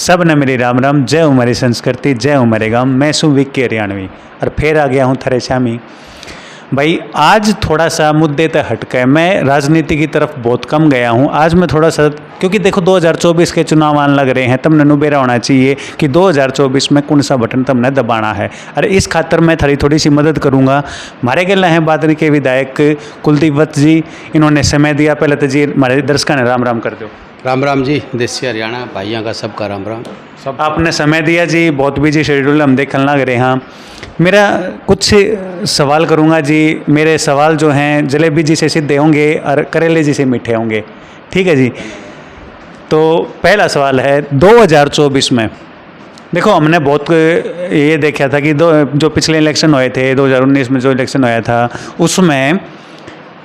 सब ने मेरी राम राम, जय हमारी संस्कृति, जय हमारे गांव। मैं सू विक्की हरियाणवी और फिर आ गया हूँ थरे शामी। भाई आज थोड़ा सा मुद्दे तक हटके, मैं राजनीति की तरफ बहुत कम गया हूँ। आज मैं थोड़ा सा, क्योंकि देखो 2024 के चुनाव आने लग रहे हैं, तब नुबेरा होना चाहिए कि 2024 में कौन सा बटन तुमने दबाना है। अरे इस खातर मैं थोड़ी सी मदद करूँगा। हमारे गल हैं बादरी के विधायक कुलदीप वत्स जी, इन्होंने समय दिया। पहले तो जी हमारे दर्शकों ने राम राम कर दो। राम राम जी, देसी हरियाणा भाइयों का सबका राम राम। सब आपने समय दिया जी, बहुत बिजी शेड्यूल हम देखने लग रहे हैं। मेरा कुछ सवाल करूंगा जी। मेरे सवाल जो हैं जलेबी जी से सीधे होंगे और करेले जी से मीठे होंगे, ठीक है जी। तो पहला सवाल है 2024 में देखो हमने बहुत ये देखा था कि जो पिछले इलेक्शन हुए थे 2019 में जो इलेक्शन हुआ था उसमें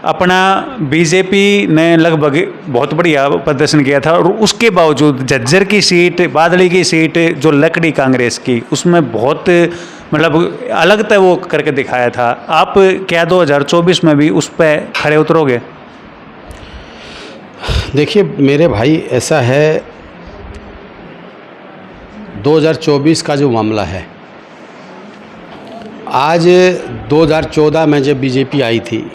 अपना बीजेपी ने लगभग बहुत बढ़िया प्रदर्शन किया था, और उसके बावजूद झज्जर की सीट, बादली की सीट जो लकड़ी कांग्रेस की, उसमें बहुत मतलब अलग तरह वो करके दिखाया था। आप क्या 2024 में भी उस पर खड़े उतरोगे? देखिए मेरे भाई, ऐसा है 2024 का जो मामला है, आज 2014 में जब बीजेपी आई थी,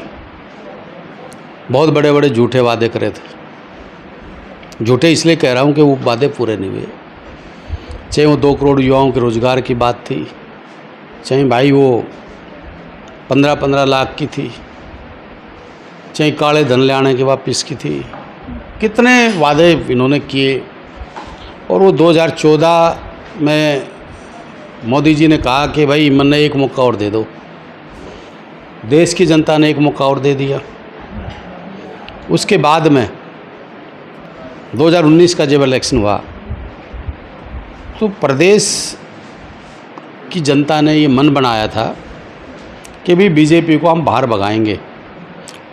बहुत बड़े बड़े झूठे वादे करे थे। झूठे इसलिए कह रहा हूँ कि वो वादे पूरे नहीं हुए। चाहे वो 2 करोड़ युवाओं के रोज़गार की बात थी, चाहे भाई वो 15-15 लाख की थी, चाहे काले धन ले आने के वापस की थी, कितने वादे इन्होंने किए। और वो 2014 में मोदी जी ने कहा कि भाई मैंने एक मौका और दे दो। देश की जनता ने एक मौका और दे दिया। उसके बाद में 2019 का जब इलेक्शन हुआ तो प्रदेश की जनता ने ये मन बनाया था कि भी बीजेपी को हम बाहर भगाएंगे,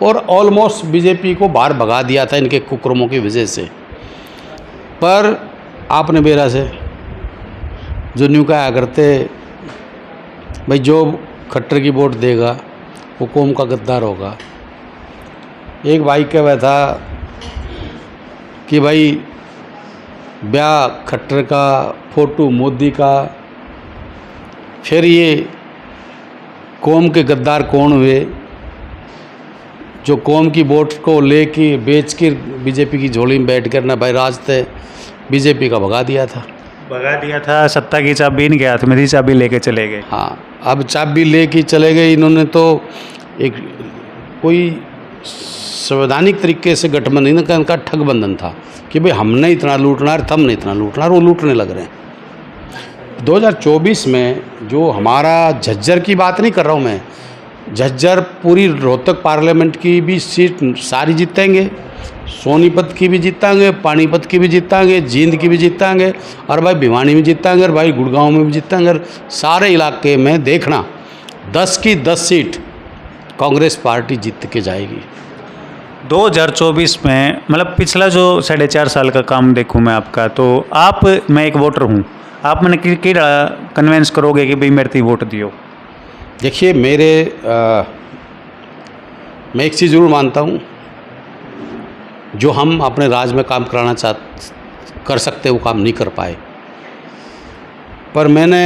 और ऑलमोस्ट बीजेपी को बाहर भगा दिया था इनके कुकर्मों की वजह से। पर आपने बेरा से जो न्यू कहा करते भाई, जो खट्टर की वोट देगा वो कौम का गद्दार होगा। एक भाई कह रहा था कि भाई ब्याह खट्टर का, फोटो मोदी का, फिर ये कौम के गद्दार कौन हुए जो कौम की वोट को लेके बेच के बीजेपी की झोली में बैठ कर ना भाई रास्ते बीजेपी का भगा दिया था। सत्ता की चाबी इनके हाथ में थी, चाबी लेके चले गए। हाँ, अब चाबी लेके चले गए इन्होंने। तो एक कोई संवैधानिक तरीके से गठबंधन का ठग बंधन था कि भाई हमने इतना लूटना है, तुमने इतना लूटना है, वो लूटने लग रहे हैं। 2024 में जो हमारा झज्जर की बात नहीं कर रहा हूँ मैं, झज्जर पूरी रोहतक पार्लियामेंट की भी सीट सारी जीतेंगे, सोनीपत की भी जीतेंगे, पानीपत की भी जीतेंगे, जींद की भी जीतेंगे, और भाई भिवानी में जीतेंगे, और भाई गुड़गांव में भी जीतेंगे। सारे इलाके में देखना 10 की 10 सीट कांग्रेस पार्टी जीत के जाएगी। 2024 में मतलब पिछला जो 4.5 साल का काम देखूं मैं आपका, तो मैं एक वोटर हूं, आप मैंने कि कन्वेंस करोगे कि भाई मेरे वोट दियो? देखिए मैं एक चीज़ ज़रूर मानता हूं, जो हम अपने राज्य में काम कराना कर सकते वो काम नहीं कर पाए, पर मैंने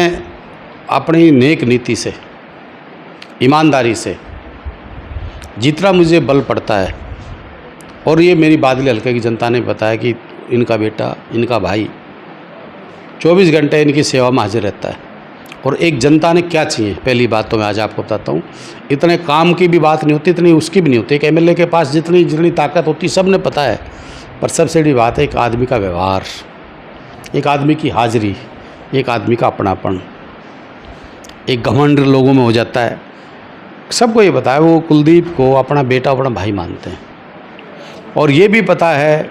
अपनी नेक नीति से, ईमानदारी से जितना मुझे बल पड़ता है, और ये मेरी बादली हल्के की जनता ने बताया कि इनका बेटा, इनका भाई 24 घंटे इनकी सेवा में हाजिर रहता है। और एक जनता ने क्या चाहिए, पहली बात तो मैं आज आपको बताता हूँ। इतने काम की भी बात नहीं होती, इतनी उसकी भी नहीं होती। एक एमएलए के पास जितनी ताकत होती सब ने पता है, पर सबसे बड़ी बात है एक आदमी का व्यवहार, एक आदमी की हाजिरी, एक आदमी का अपनापन। एक घमंड लोगों में हो जाता है। सबको ये बताया वो कुलदीप को अपना बेटा, अपना भाई मानते हैं, और ये भी पता है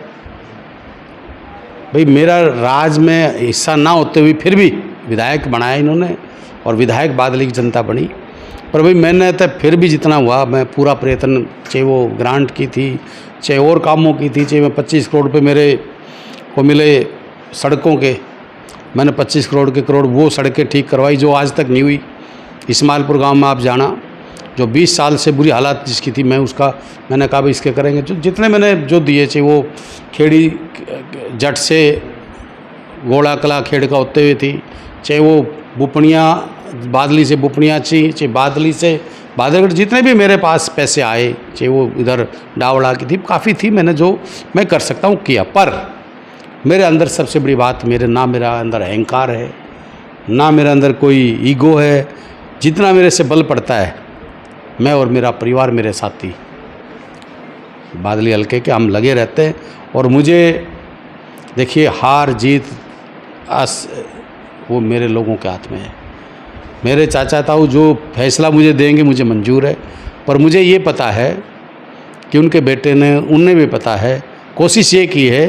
भाई मेरा राज में हिस्सा ना होते हुए फिर भी विधायक बनाया इन्होंने, और विधायक बादली की जनता बनी। पर भाई मैंने तो फिर भी जितना हुआ मैं पूरा प्रयत्न, चाहे वो ग्रांट की थी, चाहे और कामों की थी, चाहे मैं 25 करोड़ पे मेरे को मिले सड़कों के, मैंने 25 करोड़ वो सड़कें ठीक करवाई जो आज तक नहीं हुई। इस्माइलपुर गांव में आप जाना, जो 20 साल से बुरी हालात जिसकी थी, मैंने कहा भाई इसके करेंगे। जो जितने मैंने जो दिए, चाहे वो खेड़ी जट से गोड़ा कला खेड़ का होते हुए थी, चाहे वो बुपनिया बादली से बुपनियाची, चाहे बादली से बादलगढ़, जितने भी मेरे पास पैसे आए, चाहे वो इधर डावड़ा की थी, काफ़ी थी, मैंने जो मैं कर सकता हूँ किया। पर मेरे अंदर सबसे बड़ी बात, मेरा अंदर अहंकार है, ना मेरे अंदर कोई ईगो है। जितना मेरे से बल पड़ता है, मैं और मेरा परिवार, मेरे साथी बादली हल्के के हम लगे रहते हैं। और मुझे देखिए, हार जीत वो मेरे लोगों के हाथ में है। मेरे चाचा ताऊ जो फैसला मुझे देंगे मुझे मंजूर है, पर मुझे ये पता है कि उनके बेटे ने, उनने भी पता है, कोशिश ये की है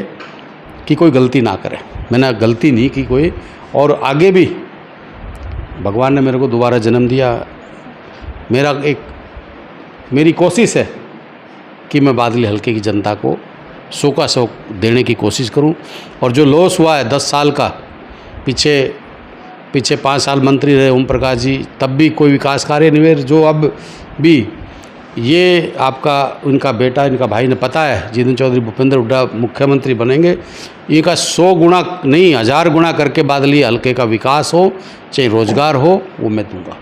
कि कोई गलती ना करे। मैंने गलती नहीं की कोई, और आगे भी भगवान ने मेरे को दोबारा जन्म दिया। मेरी कोशिश है कि मैं बादली हल्के की जनता को 100 का 100 देने की कोशिश करूं। और जो लॉस हुआ है 10 साल का, पीछे 5 साल मंत्री रहे ओम प्रकाश जी, तब भी कोई विकास कार्य नहीं हुए। जो अब भी ये आपका उनका बेटा, इनका भाई ने पता है, जितेंद्र चौधरी भूपेंद्र हुड्डा मुख्यमंत्री बनेंगे, इनका 100 गुना नहीं 1000 गुना करके बादली हल्के का विकास हो, चाहे रोजगार हो, वो मैं दूंगा।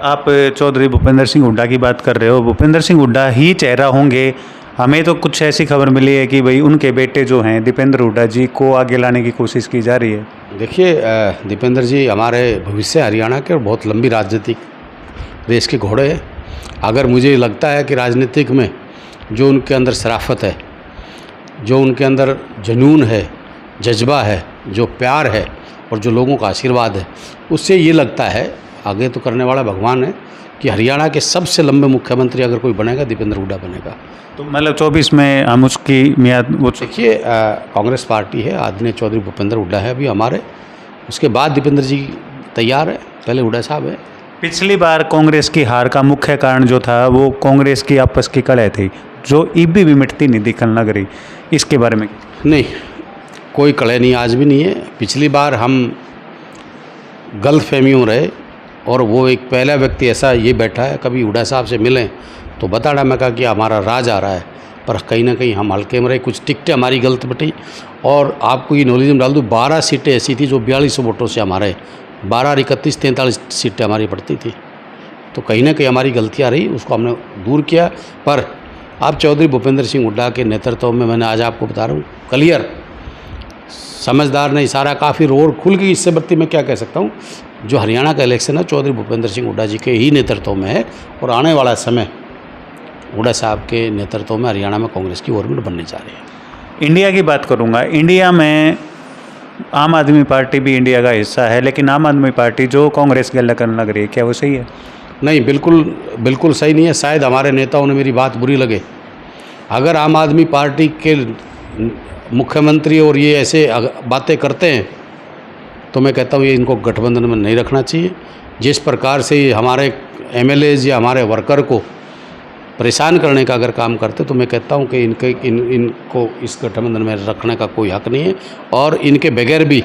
आप चौधरी भूपेंद्र सिंह हुड्डा की बात कर रहे हो, भूपेंद्र सिंह हुड्डा ही चेहरा होंगे। हमें तो कुछ ऐसी खबर मिली है कि भाई उनके बेटे जो हैं दीपेंद्र हुड्डा जी को आगे लाने की कोशिश की जा रही है। देखिए, दीपेंद्र जी हमारे भविष्य हरियाणा के और बहुत लंबी राजनीतिक रेस के घोड़े हैं। अगर मुझे लगता है कि राजनीतिक में जो उनके अंदर शराफत है, जो उनके अंदर जुनून है, जज्बा है, जो प्यार है और जो लोगों का आशीर्वाद है, उससे ये लगता है, आगे तो करने वाला भगवान है, कि हरियाणा के सबसे लंबे मुख्यमंत्री अगर कोई बनेगा, दीपेंद्र हुड्डा बनेगा। तो मतलब 24 में हम उसकी मियाद वो देखिए, कांग्रेस पार्टी है, आदरणीय चौधरी भूपेंद्र हुड्डा है अभी हमारे, उसके बाद दीपेंद्र जी तैयार है, पहले हुड्डा साहब है। पिछली बार कांग्रेस की हार का मुख्य कारण जो था वो कांग्रेस की आपस की कलह थी, जो इब्बी भी मिटती नहीं दिखने लग रही। इसके बारे में नहीं, कोई कलह नहीं, आज भी नहीं है। पिछली बार हम गलतफहमियों रहे, और वो एक पहला व्यक्ति ऐसा ये बैठा है, कभी हुड्डा साहब से मिलें तो बताना, मैं कहा कि हमारा राज आ रहा है, पर कहीं ना कहीं हम हल्के में रहे, कुछ टिकटें हमारी गलत बटी। और आपको ये नॉलेज में डाल दूँ, 12 सीटें ऐसी थी जो 4200 वोटों से हमारे 12 और 31 43 सीटें हमारी पड़ती थी। तो कहीं ना कहीं हमारी गलतियाँ रही, उसको हमने दूर किया। पर आप चौधरी भूपेंद्र सिंह हुड्डा के नेतृत्व में, मैंने आज आपको बता रहा हूँ, क्लियर, समझदार ने इशारा काफ़ी रोड खुल गई। इससे बढ़ती मैं क्या कह सकता हूँ, जो हरियाणा का इलेक्शन है चौधरी भूपेंद्र सिंह हुड्डा जी के ही नेतृत्व में है, और आने वाला समय हुड्डा साहब के नेतृत्व में हरियाणा में कांग्रेस की गवर्नमेंट बनने जा रही है। इंडिया की बात करूंगा, इंडिया में आम आदमी पार्टी भी इंडिया का हिस्सा है, लेकिन आम आदमी पार्टी जो कांग्रेस के अलग करने लग रही है, क्या वो सही है? नहीं, बिल्कुल सही नहीं है। शायद हमारे नेताओं ने मेरी बात बुरी लगे। अगर आम आदमी पार्टी के मुख्यमंत्री और ये ऐसे बातें करते हैं, तो मैं कहता हूँ ये इनको गठबंधन में नहीं रखना चाहिए। जिस प्रकार से ये हमारे MLAs या हमारे वर्कर को परेशान करने का अगर काम करते, तो मैं कहता हूँ कि इनको इस गठबंधन में रखने का कोई हक नहीं है, और इनके बगैर भी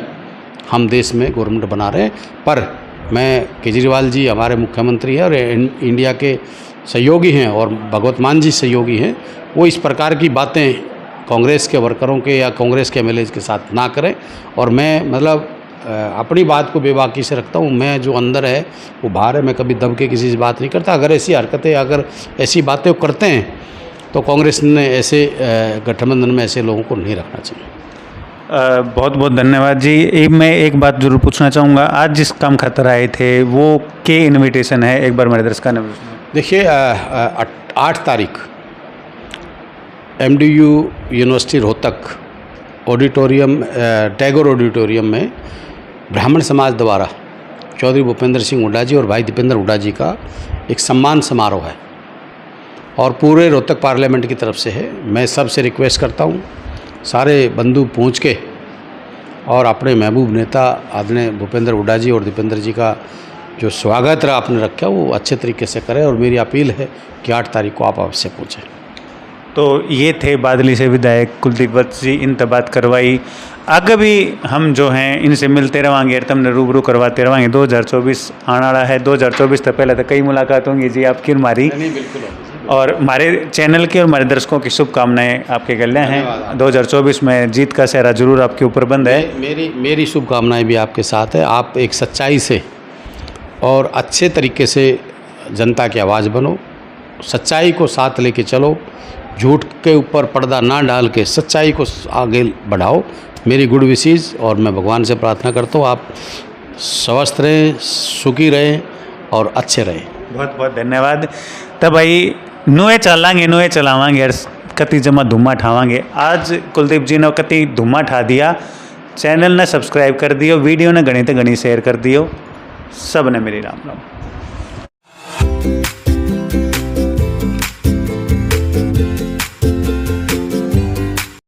हम देश में गवर्नमेंट बना रहे हैं। पर मैं, केजरीवाल जी हमारे मुख्यमंत्री हैं और इंडिया के सहयोगी हैं, और भगवत मान जी सहयोगी हैं, वो इस प्रकार की बातें कांग्रेस के वर्करों के या कांग्रेस के MLAs के साथ ना करें। और मैं मतलब अपनी बात को बेबाकी से रखता हूँ। मैं जो अंदर है वो बाहर है, मैं कभी दब के किसी से बात नहीं करता। अगर ऐसी हरकतें, अगर ऐसी बातें वो करते हैं, तो कांग्रेस ने ऐसे गठबंधन में ऐसे लोगों को नहीं रखना चाहिए। बहुत बहुत धन्यवाद जी। मैं एक बात जरूर पूछना चाहूँगा, आज जिस काम खातर आए थे वो के इन्विटेशन है, एक बार मेरे दर्शकों ने। देखिए, 8 तारीख MDU university Rohtak auditorium, Tagore auditorium में ब्राह्मण समाज द्वारा चौधरी भूपेंद्र सिंह हुड्डा जी और भाई दीपेंद्र हुड्डा जी का एक सम्मान समारोह है, और पूरे रोहतक पार्लियामेंट की तरफ से है। मैं सबसे रिक्वेस्ट करता हूँ, सारे बंधु पहुँच के और अपने महबूब नेता आदरणीय भूपेंद्र हुड्डा जी और दीपेंद्र जी का जो स्वागत आपने रखा वो अच्छे तरीके से करें। और मेरी अपील है कि 8 तारीख को आप अवश्य पहुँचें। तो ये थे बादली से विधायक कुलदीप वत्स जी, इन बात करवाई। आगे भी हम जो हैं इनसे मिलते रहेंगे और तुमने रूबरू करवाते रहेंगे। 2024 आने वाला है, 2024 तो पहले तो कई मुलाकात होंगी जी आपकी हमारी। नहीं, बिल्कुल। और हमारे चैनल की और हमारे दर्शकों की शुभकामनाएं आपके कल्याण हैं। 2024 में जीत का सेहरा जरूर आपके ऊपर बंद है। मेरी शुभकामनाएं भी आपके साथ है। आप एक सच्चाई से और अच्छे तरीके से जनता की आवाज़ बनो, सच्चाई को साथ लेके चलो, झूठ के ऊपर पर्दा ना डाल के सच्चाई को आगे बढ़ाओ। मेरी गुड विशेज़, और मैं भगवान से प्रार्थना करता हूँ आप स्वस्थ रहें, सुखी रहें और अच्छे रहें। बहुत बहुत धन्यवाद। तो भाई नुए चलावांगे यार, कति जमा धुम्मा ठावांगे। आज कुलदीप जी ने कति धुम्मा ठा दिया। चैनल ने सब्सक्राइब कर दियो, वीडियो ने घनी तो घनी शेयर कर दियो। सब ने मेरी राम राम।